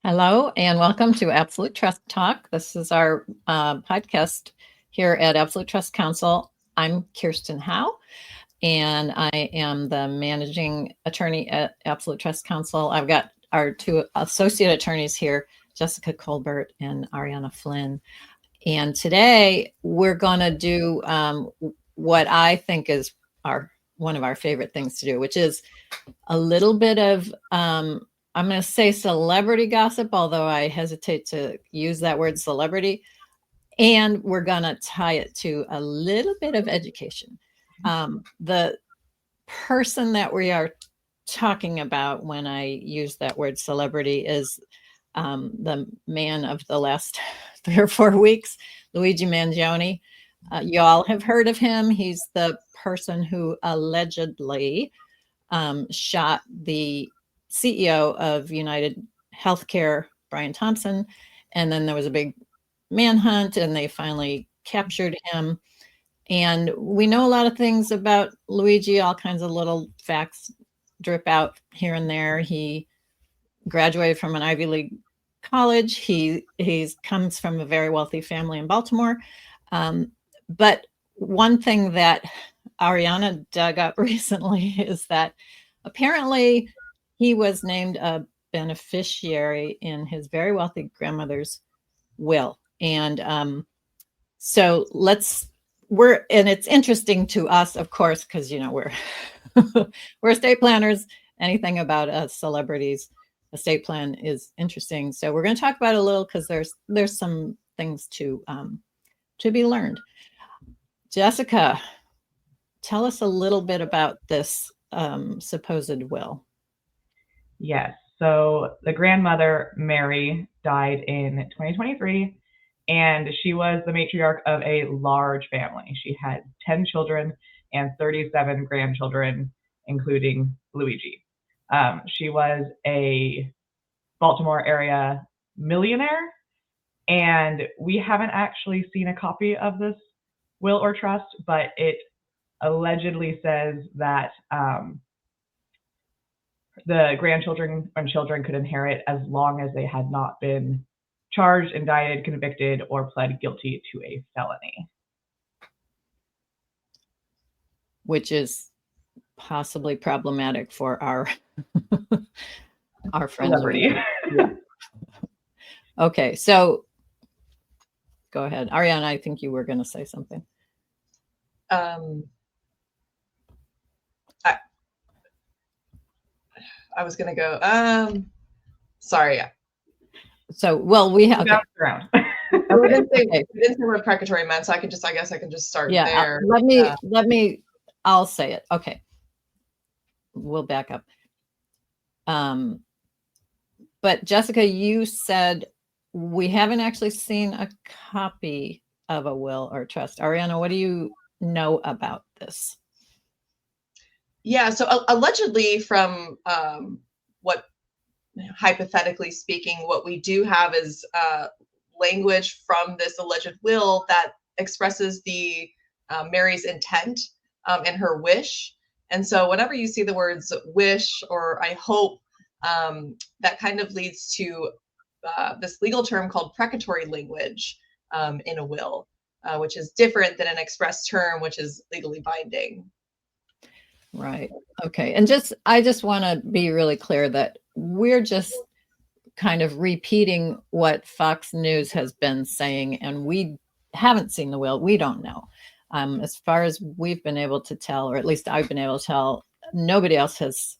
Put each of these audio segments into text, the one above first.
Hello, and welcome to Absolute Trust Talk. This is our podcast here at Absolute Trust Counsel. I'm Kirsten Howe, and I am the managing attorney at Absolute Trust Counsel. I've got our two associate attorneys here, Jessica Colbert and Ariana Flynn. And today we're going to do what I think is one of our favorite things to do, which is a little bit of I'm going to say celebrity gossip, although I hesitate to use that word celebrity. And we're going to tie it to a little bit of education. The person that we are talking about when I use that word celebrity is the man of the last 3 or 4 weeks, Luigi Mangione. You all have heard of him. He's the person who allegedly shot the CEO of UnitedHealthcare, Brian Thompson. And then there was a big manhunt and they finally captured him. And we know a lot of things about Luigi, all kinds of little facts drip out here and there. He graduated from an Ivy League college. He comes from a very wealthy family in Baltimore. But one thing that Ariana dug up recently is that apparently he was named a beneficiary in his very wealthy grandmother's will. And so it's interesting to us, of course, because, we're estate planners. Anything about a celebrity's estate plan is interesting. So we're going to talk about it a little because there's some things to be learned. Jessica, tell us a little bit about this supposed will. Yes. So the grandmother, Mary, died in 2023, and she was the matriarch of a large family. She had 10 children and 37 grandchildren, including Luigi. She was a Baltimore area millionaire, and we haven't actually seen a copy of this will or trust, but it allegedly says that the grandchildren and children could inherit as long as they had not been charged, indicted, convicted, or pled guilty to a felony. Which is possibly problematic for our friends. Celebrity. Yeah. Okay, so go ahead. Ariana, I think you were going to say something. I was going to go, sorry. So, well, we have. Around. We didn't say what precatory meant, so I guess I can just start there. I'll say it. Okay. We'll back up. But Jessica, you said we haven't actually seen a copy of a will or trust. Ariana, what do you know about this? Yeah, so allegedly from what, hypothetically speaking, what we do have is language from this alleged will that expresses the Mary's intent and her wish. And so whenever you see the words wish or I hope, that kind of leads to this legal term called precatory language in a will, which is different than an express term, which is legally binding. Right. Okay. And I just want to be really clear that we're just kind of repeating what Fox News has been saying, and we haven't seen the will. We don't know. As far as we've been able to tell, or at least I've been able to tell, nobody else has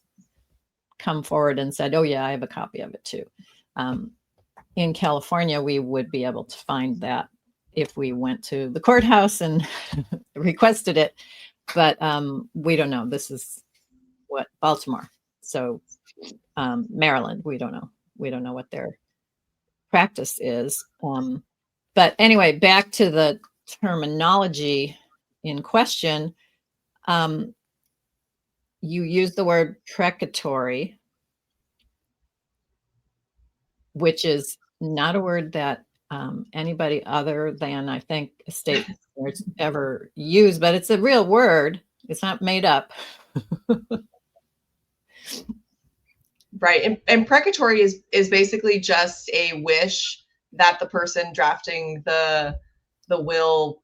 come forward and said, oh yeah, I have a copy of it too. In California, we would be able to find that if we went to the courthouse and requested it. But we don't know. This is what Baltimore. So Maryland, we don't know. We don't know what their practice is. But anyway, back to the terminology in question. You use the word precatory, which is not a word that anybody other than, I think, estate planners ever use, but it's a real word. It's not made up. Right. And precatory is basically just a wish that the person drafting the will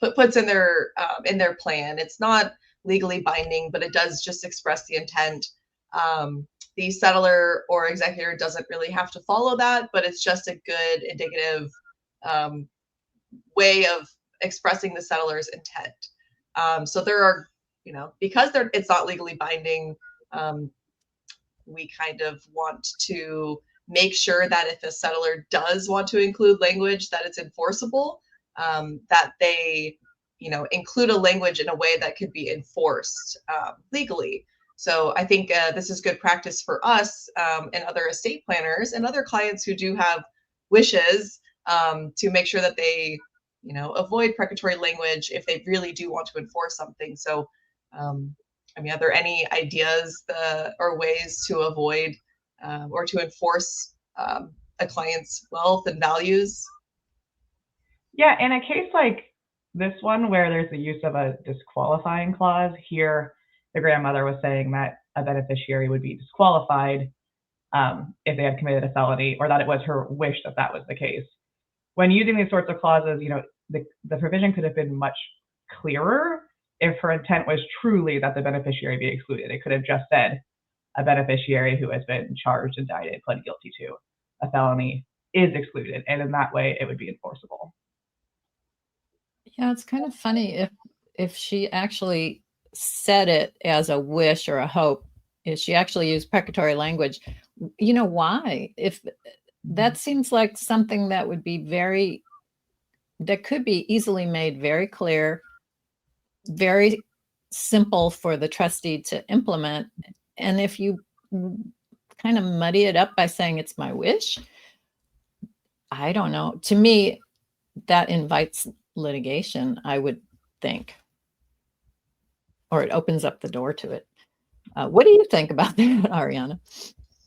puts in their plan. It's not legally binding, but it does just express the intent. The settlor or executor doesn't really have to follow that, but it's just a good indicative way of expressing the settlor's intent. So there are, because it's not legally binding, we kind of want to make sure that if a settlor does want to include language, that it's enforceable, that they, include a language in a way that could be enforced legally. So I think this is good practice for us and other estate planners and other clients who do have wishes to make sure that they, avoid precatory language if they really do want to enforce something. So, are there any ideas or ways to avoid or to enforce a client's wealth and values? Yeah, in a case like this one where there's the use of a disqualifying clause, here the grandmother was saying that a beneficiary would be disqualified if they had committed a felony, or that it was her wish that that was the case. When using these sorts of clauses, the provision could have been much clearer if her intent was truly that the beneficiary be excluded. It could have just said a beneficiary who has been charged, indicted, pled guilty to a felony is excluded, and in that way it would be enforceable. Yeah, it's kind of funny if she actually said it as a wish or a hope, if she actually used precatory language. Why? If that seems like something that would be that could be easily made very clear, very simple for the trustee to implement. And if you kind of muddy it up by saying it's my wish, I don't know. To me, that invites litigation, I would think, or it opens up the door to it. What do you think about that, Ariana?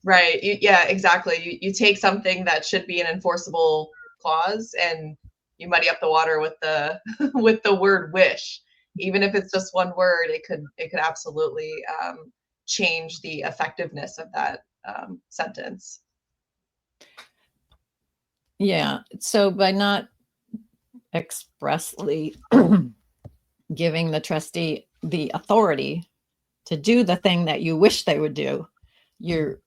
Right. Yeah, exactly. You take something that should be an enforceable clause and you muddy up the water with the with the word wish. Even if it's just one word, it could absolutely change the effectiveness of that sentence. Yeah. So by not expressly giving the trustee the authority to do the thing that you wish they would do, you're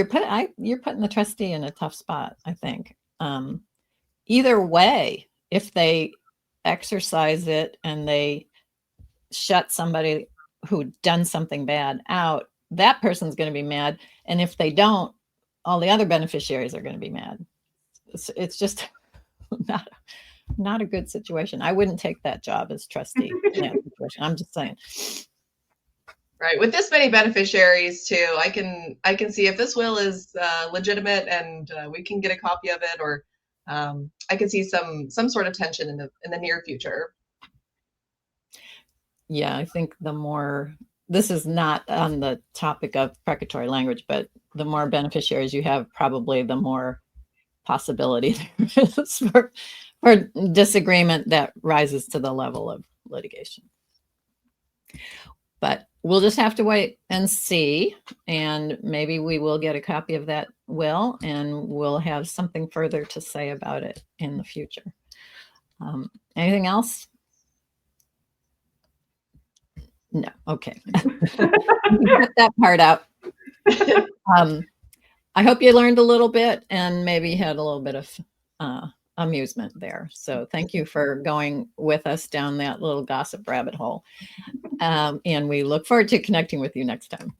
putting the trustee in a tough spot, I think. Either way, if they exercise it and they shut somebody who'd done something bad out, that person's going to be mad. And if they don't, all the other beneficiaries are going to be mad. It's just not a good situation. I wouldn't take that job as trustee in that situation. I'm just saying. Right. With this many beneficiaries too, I can see if this will is legitimate and we can get a copy of it, or I can see some sort of tension in the near future. Yeah, I think the more, this is not on the topic of precatory language, but the more beneficiaries you have, probably the more possibility there is for disagreement that rises to the level of litigation. But we'll just have to wait and see, and maybe we will get a copy of that will, and we'll have something further to say about it in the future. Anything else? No. Okay. Get that part out. I hope you learned a little bit and maybe had a little bit of amusement there. So thank you for going with us down that little gossip rabbit hole. And we look forward to connecting with you next time.